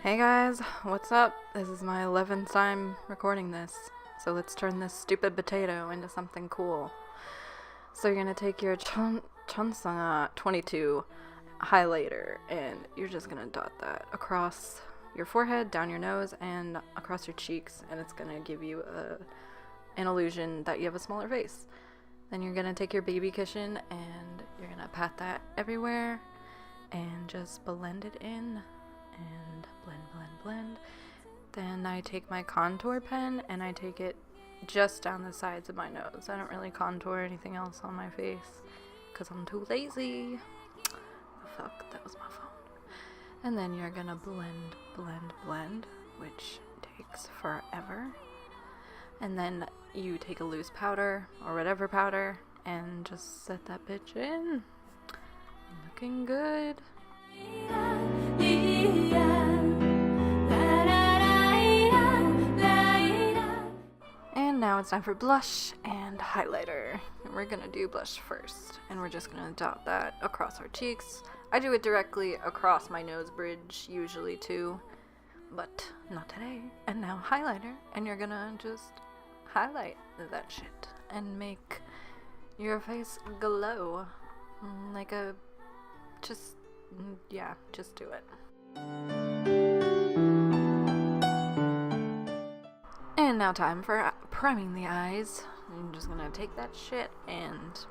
Hey guys, what's up? This is my 11th time recording this, so let's turn this stupid potato into something cool. So you're gonna take your Chonsanga 22 highlighter and you're just gonna dot that across your forehead, down your nose, and across your cheeks, and it's gonna give you an illusion that you have a smaller face. Then you're gonna take your baby cushion and you're gonna pat that everywhere and just blend it in. And blend. Then I take my contour pen and I take it just down the sides of my nose. I don't really contour anything else on my face because I'm too lazy. Fuck, that was my phone. And then you're gonna blend, which takes forever. And then you take a loose powder or whatever powder and just set that bitch in. Looking good. And now it's time for blush and highlighter. And we're gonna do blush first, and we're just gonna dot that across our cheeks. I do it directly across my nose bridge usually too, but not today. And now highlighter, and you're gonna just highlight that shit and make your face glow like a just do it. And now time for priming the eyes. I'm just gonna take that shit and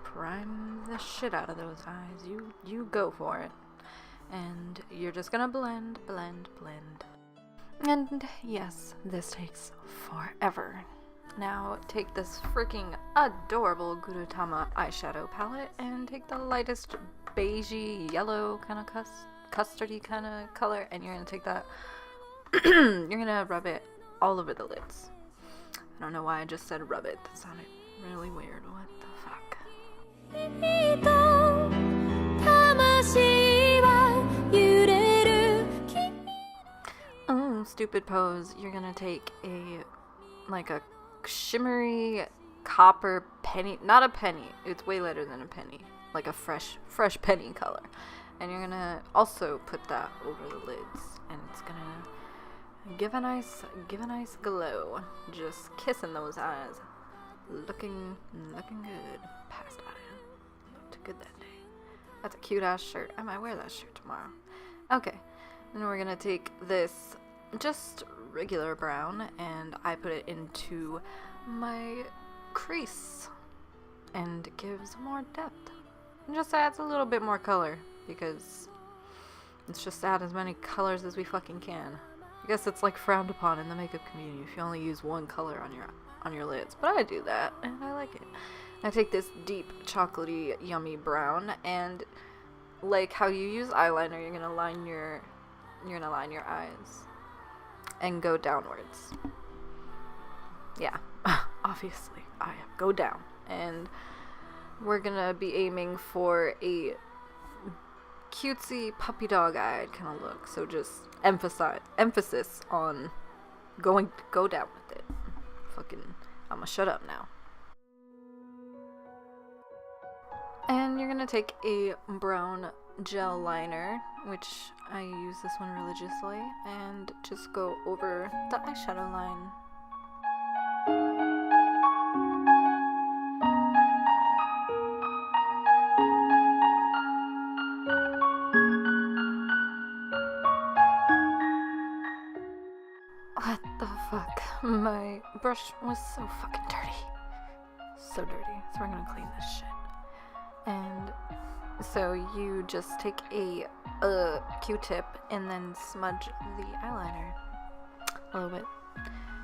prime the shit out of those eyes. You go for it. And you're just gonna blend. And yes, this takes forever. Now take this freaking adorable Gurutama eyeshadow palette and take the lightest beigey yellow kind of custardy kind of color, and you're gonna take that you're gonna rub it all over the lids. I don't know why I just said rub it. That sounded really weird. What the fuck? Oh, stupid pose. You're gonna take a shimmery copper penny, not a penny, it's way lighter than a penny, like a fresh penny color, and you're gonna also put that over the lids, and it's gonna give a nice glow. Just kissing those eyes, looking good. Passed out it. Looked good that day. That's a cute ass shirt. I might wear that shirt tomorrow. Okay, then we're gonna take this just regular brown and I put it into my crease, and it gives more depth. It just adds a little bit more color because it's just add as many colors as we fucking can. I guess it's like frowned upon in the makeup community if you only use one color on your lids, but I do that and I like it. I take this deep chocolatey yummy brown, and like how you use eyeliner, you're gonna line your eyes and go downwards. Yeah, obviously I go down, and we're gonna be aiming for a cutesy puppy dog eyed kind of look, so just emphasis on go down with it. I'ma shut up now. And you're gonna take a brown gel liner, which I use this one religiously, and just go over the eyeshadow line. What the fuck? My brush was so fucking dirty. So dirty. So we're gonna clean this shit. And so you just take a Q-tip and then smudge the eyeliner a little bit.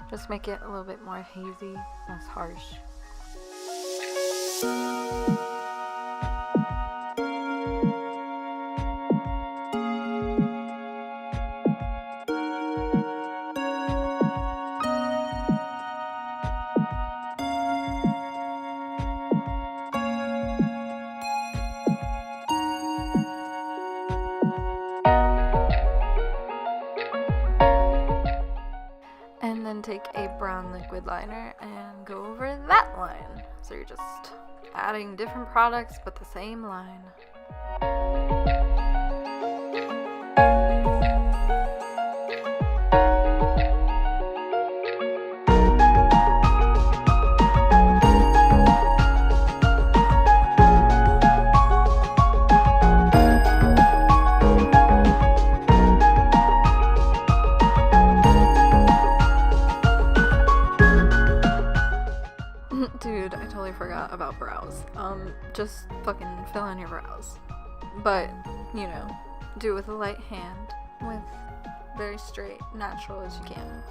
Just make it a little bit more hazy, less harsh. And then take a brown liquid liner and go over that line. So you're just adding different products but the same line. about brows. Just fucking fill in your brows. But, you know, do it with a light hand, with very straight, natural as you can.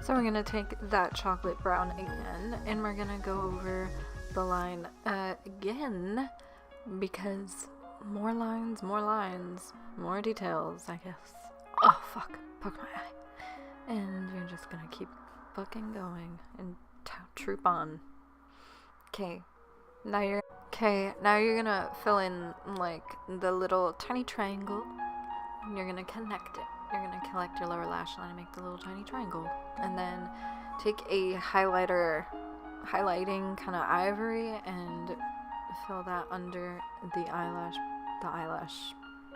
So we're gonna take that chocolate brown again, and we're gonna go over the line again, because more lines, more details, I guess. Oh fuck, poke my eye. And you're just gonna keep fucking going and troop on. Okay, now you're gonna fill in like the little tiny triangle, and you're gonna connect it. You're gonna collect your lower lash line and make the little tiny triangle, and then take a highlighting kind of ivory and fill that under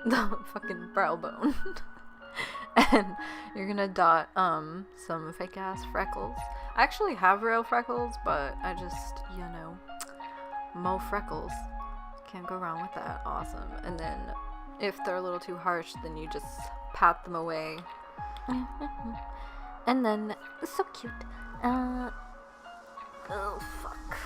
the fucking brow bone. And you're gonna dot some fake ass freckles. I actually have real freckles, but I just, you know, mo freckles. Can't go wrong with that. Awesome. And then if they're a little too harsh, then you just pat them away. And then, so cute. Oh fuck.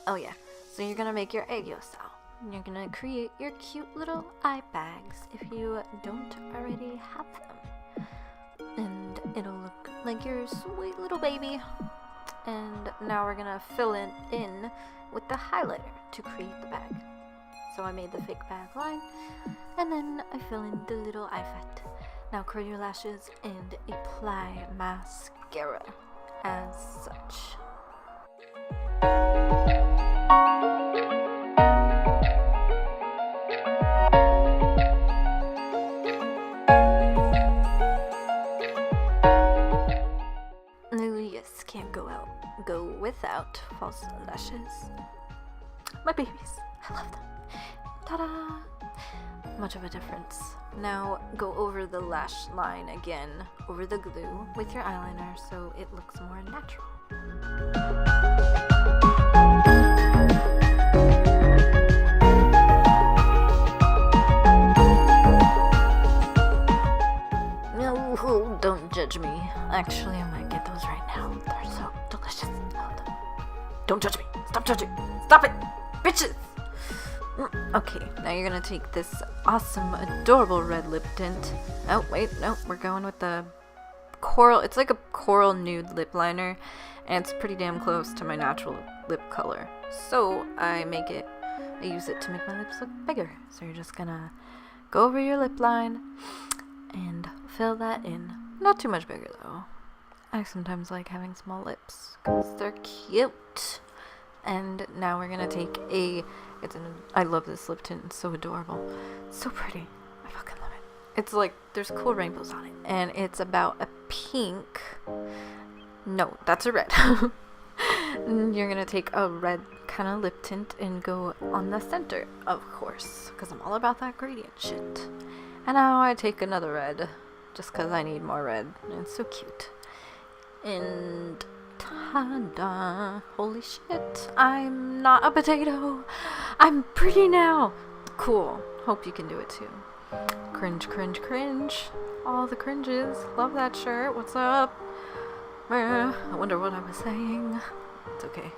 Oh yeah. So you're gonna make your aegyo-sao. You're gonna create your cute little eye bags if you don't already have them. And it'll look like your sweet little baby. And now we're gonna fill it in with the highlighter to create the bag. So I made the fake bag line, and then I fill in the little eye fat. Now curl your lashes and apply mascara as such. Yes, can't go without false lashes. My babies, I love them. Ta-da! Much of a difference. Now go over the lash line again, over the glue with your eyeliner so it looks more natural. No, don't judge me. Actually, I might get those right now. They're so delicious. Don't judge me. Stop judging. Stop it, bitches. Okay, now you're gonna take this awesome, adorable red lip tint. Oh, wait, no, we're going with the coral. It's like a coral nude lip liner, and it's pretty damn close to my natural lip color. So I use it to make my lips look bigger. So you're just gonna go over your lip line and fill that in. Not too much bigger though. I sometimes like having small lips because they're cute. And now we're gonna take I love this lip tint, it's so adorable, so pretty, I fucking love it. It's like, there's cool rainbows on it, and it's about a pink, no, that's a red. You're gonna take a red kind of lip tint and go on the center, of course, because I'm all about that gradient shit. And now I take another red, just because I need more red, and it's so cute. And ta-da! Holy shit, I'm not a potato. I'm pretty now. Cool. Hope you can do it too. Cringe, cringe, cringe. All the cringes. Love that shirt. What's up? I wonder what I was saying. It's okay.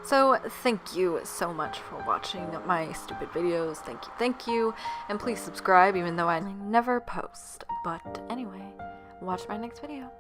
So, thank you so much for watching my stupid videos. Thank you. And please subscribe, even though I never post. But anyway, watch my next video.